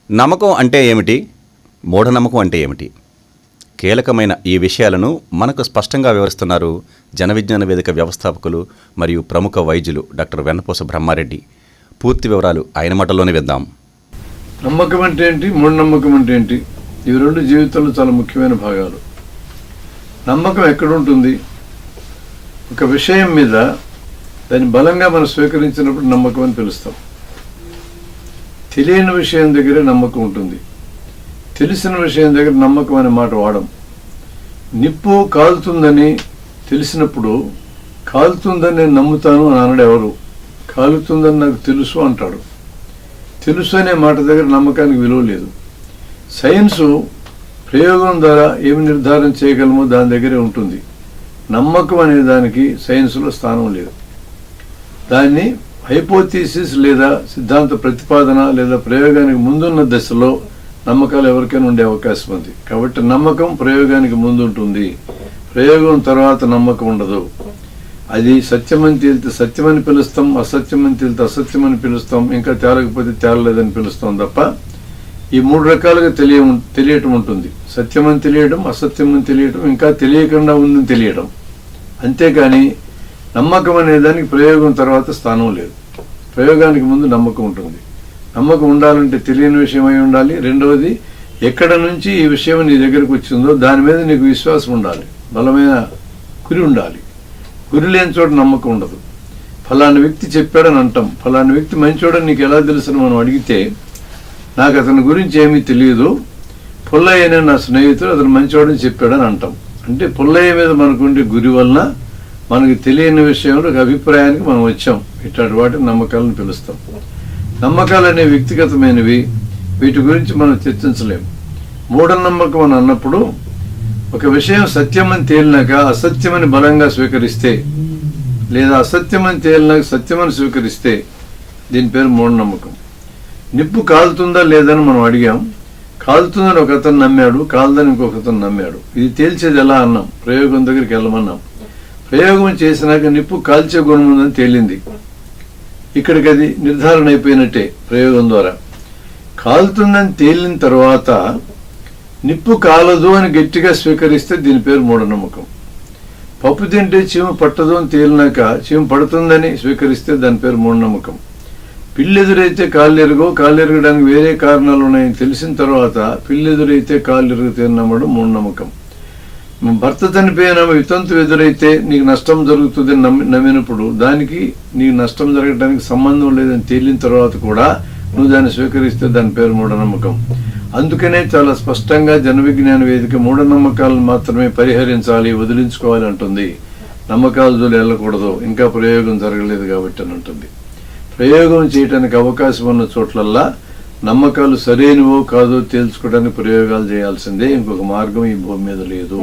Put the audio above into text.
నమ్మకం అంటే ఏమిటి, మూఢనమ్మకం అంటే ఏమిటి? కీలకమైన ఈ విషయాలను మనకు స్పష్టంగా వివరిస్తున్నారు జనవిజ్ఞాన వేదిక వ్యవస్థాపకులు మరియు ప్రముఖ వైద్యులు డాక్టర్ వెన్నపూస బ్రహ్మారెడ్డి. పూర్తి వివరాలు ఆయన మాటల్లోనే విద్దాం. నమ్మకం అంటే ఏంటి, మూఢనమ్మకం అంటే ఏంటి? ఇవి రెండు జీవితంలో చాలా ముఖ్యమైన భాగాలు. నమ్మకం ఎక్కడుంటుంది? ఒక విషయం మీద దాన్ని బలంగా మనం స్వీకరించినప్పుడు నమ్మకం అని పిలుస్తాం. తెలియని విషయం దగ్గరే నమ్మకం ఉంటుంది, తెలిసిన విషయం దగ్గర నమ్మకం అనే మాట వాడం. నిప్పు కాలుతుందని తెలిసినప్పుడు కాలుతుందని నేను నమ్ముతాను అని అనడు ఎవరు. కాలుతుందని నాకు తెలుసు అంటాడు. తెలుసు అనే మాట దగ్గర నమ్మకానికి విలువ లేదు. సైన్సు ప్రయోగం ద్వారా ఏమి నిర్ధారణ చేయగలమో దాని దగ్గరే ఉంటుంది. నమ్మకం అనే దానికి సైన్సులో స్థానం లేదు. దాన్ని హైపోథీసిస్ లేదా సిద్ధాంత ప్రతిపాదన లేదా ప్రయోగానికి ముందున్న దశలో నమ్మకాలు ఎవరికైనా ఉండే అవకాశం ఉంది. కాబట్టి నమ్మకం ప్రయోగానికి ముందు ఉంటుంది, ప్రయోగం తర్వాత నమ్మకం ఉండదు. అది సత్యమని తేలితే సత్యమని పిలుస్తాం, అసత్యమని తేలితే అసత్యమని పిలుస్తాం, ఇంకా తేలకపోతే తేలలేదని పిలుస్తాం తప్ప ఈ మూడు రకాలుగా తెలియటం ఉంటుంది. సత్యమని తెలియడం, అసత్యమని తెలియటం, ఇంకా తెలియకుండా ఉందని తెలియడం. అంతేకాని నమ్మకం అనే దానికి ప్రయోగం తర్వాత స్థానం లేదు. ప్రయోగానికి ముందు నమ్మకం ఉంటుంది. నమ్మకం ఉండాలంటే తెలియని విషయం అయి ఉండాలి. రెండవది, ఎక్కడ నుంచి ఈ విషయం నీ దగ్గరకు వచ్చిందో దాని మీద నీకు విశ్వాసం ఉండాలి, బలమైన గురి ఉండాలి. గురి లేని చోట నమ్మకం ఉండదు. ఫలానా వ్యక్తి చెప్పాడని అంటాం. ఫలానా వ్యక్తి మంచోడని నీకు ఎలా తెలుసని మనం అడిగితే, నాకు అతని గురించి ఏమీ తెలియదు, పుల్లయ్య అనే నా స్నేహితుడు అతను మంచోడని చెప్పాడని అంటాం. అంటే పుల్లయ్య మీద మనకుండే గురి వలన మనకి తెలియని విషయంలో ఒక అభిప్రాయానికి మనం వచ్చాం. ఇట్లాంటి వాటిని నమ్మకాలను పిలుస్తాం. నమ్మకాలు అనేవి వ్యక్తిగతమైనవి, వీటి గురించి మనం చర్చించలేము. మూఢనమ్మకం అని అన్నప్పుడు ఒక విషయం సత్యమని తేలినాక అసత్యమని బలంగా స్వీకరిస్తే, లేదా అసత్యమని తేలినాక సత్యమని స్వీకరిస్తే దీని పేరు మూఢనమ్మకం. నిప్పు కాలుతుందా లేదని మనం అడిగాం. కాలుతుందని ఒక అతను నమ్మాడు, కాలుదని ఇంకొక అతను నమ్మాడు. ఇది తేల్చేది ఎలా అన్నాం? ప్రయోగం దగ్గరికి వెళ్ళమన్నాం. ప్రయోగం చేసినాక నిప్పు కాల్చే గుణం ఉందని తేలింది. ఇక్కడికి అది నిర్ధారణ అయిపోయినట్టే ప్రయోగం ద్వారా. కాలుతుందని తేలిన తర్వాత నిప్పు కాలదు అని గట్టిగా స్వీకరిస్తే దీని పేరు మూఢనమ్మకం. పప్పు తింటే చీమ పట్టదు అని తేలినాక చీమ పడుతుందని స్వీకరిస్తే దాని పేరు మూఢనమ్మకం. పిల్లెదురైతే కాళ్ళు ఎరుగో, కాళ్ళు ఎరగడానికి వేరే కారణాలు ఉన్నాయని తెలిసిన తర్వాత పిల్లెదురైతే కాళ్ళు ఎరుగుతాయని నమ్మడం మూఢనమ్మకం. భర్త చనిపోయిన వితంతు ఎదురైతే నీకు నష్టం జరుగుతుందని నమ్మినప్పుడు దానికి నీకు నష్టం జరగడానికి సంబంధం లేదని తేలిన తర్వాత కూడా నువ్వు దాన్ని స్వీకరిస్తే దాని పేరు మూఢనమ్మకం. అందుకనే చాలా స్పష్టంగా జనవిజ్ఞాన వేదిక మూఢనమ్మకాలను మాత్రమే పరిహరించాలి, వదిలించుకోవాలి అంటుంది. నమ్మకాల జోలి వెళ్ళకూడదు, ఇంకా ప్రయోగం జరగలేదు కాబట్టి అని అంటుంది. ప్రయోగం చేయడానికి అవకాశం ఉన్న చోట్లల్లా నమ్మకాలు సరైనవో కాదో తేల్చుకోవడానికి ప్రయోగాలు చేయాల్సిందే. ఇంకొక మార్గం ఈ భూమి మీద లేదు.